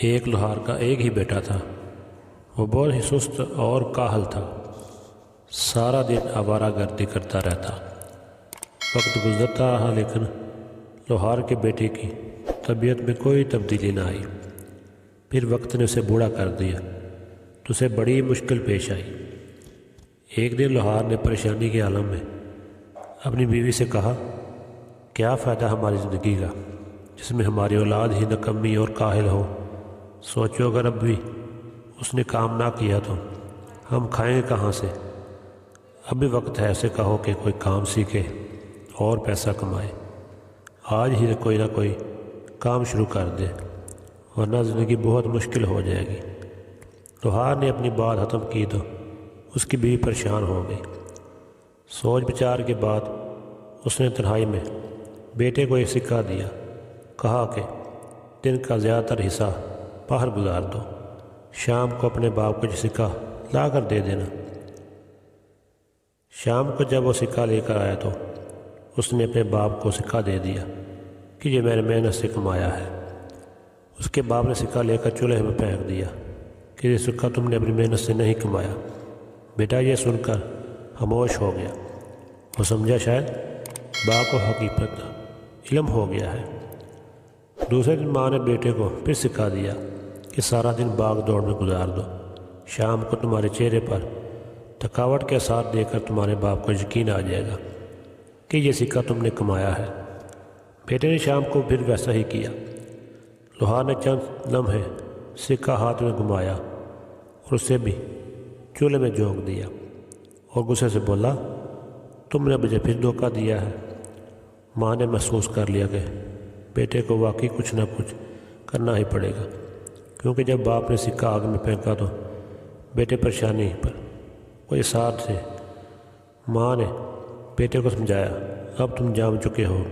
ایک لوہار کا ایک ہی بیٹا تھا۔ وہ بہت ہی سست اور کاہل تھا، سارا دن آوارہ گردی کرتا رہتا۔ وقت گزرتا رہا لیکن لوہار کے بیٹے کی طبیعت میں کوئی تبدیلی نہ آئی۔ پھر وقت نے اسے بوڑھا کر دیا تو اسے بڑی مشکل پیش آئی۔ ایک دن لوہار نے پریشانی کے عالم میں اپنی بیوی سے کہا، کیا فائدہ ہماری زندگی کا جس میں ہماری اولاد ہی نکمی اور کاہل ہو؟ سوچو اگر اب بھی اس نے کام نہ کیا تو ہم کھائیں گے کہاں سے؟ اب بھی وقت ہے اسے کہو کہ کوئی کام سیکھے اور پیسہ کمائے۔ آج ہی کوئی نہ کوئی کام شروع کر دے ورنہ زندگی بہت مشکل ہو جائے گی۔ لوہار نے اپنی بات ختم کی تو اس کی بیوی پریشان ہو گئی۔ سوچ بچار کے بعد اس نے تنہائی میں بیٹے کو ایک سکہ دیا، کہا کہ دن کا زیادہ تر حصہ باہر گزار دو، شام کو اپنے باپ کو یہ سکہ لا کر دے دینا۔ شام کو جب وہ سکہ لے کر آیا تو اس نے اپنے باپ کو سکہ دے دیا کہ یہ میں نے محنت سے کمایا ہے۔ اس کے باپ نے سکہ لے کر چولہے میں پھینک دیا کہ یہ سکہ تم نے اپنی محنت سے نہیں کمایا۔ بیٹا یہ سن کر خاموش ہو گیا۔ وہ سمجھا شاید باپ کو حقیقت کا علم ہو گیا ہے۔ دوسرے دن ماں نے بیٹے کو پھر سکھا دیا کہ سارا دن باغ دوڑ میں گزار دو، شام کو تمہارے چہرے پر تھکاوٹ کے آثار دیکھ کر تمہارے باپ کو یقین آ جائے گا کہ یہ سکہ تم نے کمایا ہے۔ بیٹے نے شام کو پھر ویسا ہی کیا۔ لوہار نے چند لمحے سکہ ہاتھ میں گھمایا اور اسے بھی چولہے میں جھونک دیا اور غصے سے بولا، تم نے مجھے پھر دھوکہ دیا ہے۔ ماں نے محسوس کر لیا کہ بیٹے کو واقعی کچھ نہ کچھ کرنا ہی پڑے گا، کیونکہ جب باپ نے سکہ آگ میں پھینکا تو بیٹے پریشانی پر کوئی اثار تھے۔ ماں نے بیٹے کو سمجھایا، اب تم جان چکے ہو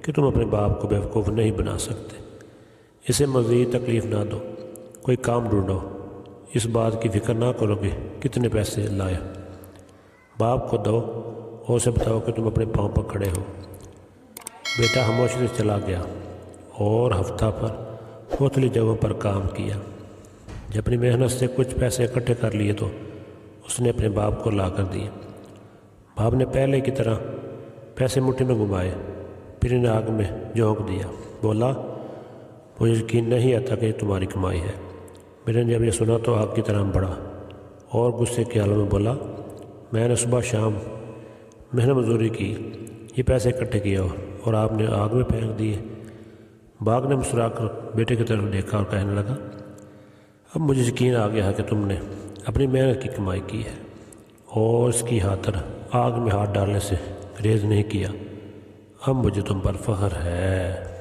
کہ تم اپنے باپ کو بیوقوف نہیں بنا سکتے، اسے مزید تکلیف نہ دو، کوئی کام ڈھونڈو، اس بات کی فکر نہ کرو کہ کتنے پیسے لائے، باپ کو دو اور اسے بتاؤ کہ تم اپنے پاؤں پر کھڑے ہو۔ بیٹا خاموشی سے چلا گیا اور ہفتہ پر مختلف جگہوں پر کام کیا۔ جب اپنی محنت سے کچھ پیسے اکٹھے کر لیے تو اس نے اپنے باپ کو لا کر دیے۔ باپ نے پہلے کی طرح پیسے مٹھی میں گھمائے، پھر انہیں آگ میں جھونک دیا، بولا، مجھے یقین نہیں آتا کہ یہ تمہاری کمائی ہے۔ بیٹے نے جب یہ سنا تو آگ کی طرح بڑھا اور غصے کے عالم میں بولا، میں نے صبح شام محنت مزدوری کی، یہ پیسے اکٹھے کیے اور آپ نے آگ میں پھینک دیے۔ باغ نے مسکرا کر بیٹے کی طرف دیکھا اور کہنے لگا، اب مجھے یقین آ گیا ہے کہ تم نے اپنی محنت کی کمائی کی ہے اور اس کی خاطر آگ میں ہاتھ ڈالنے سے گریز نہیں کیا۔ اب مجھے تم پر فخر ہے۔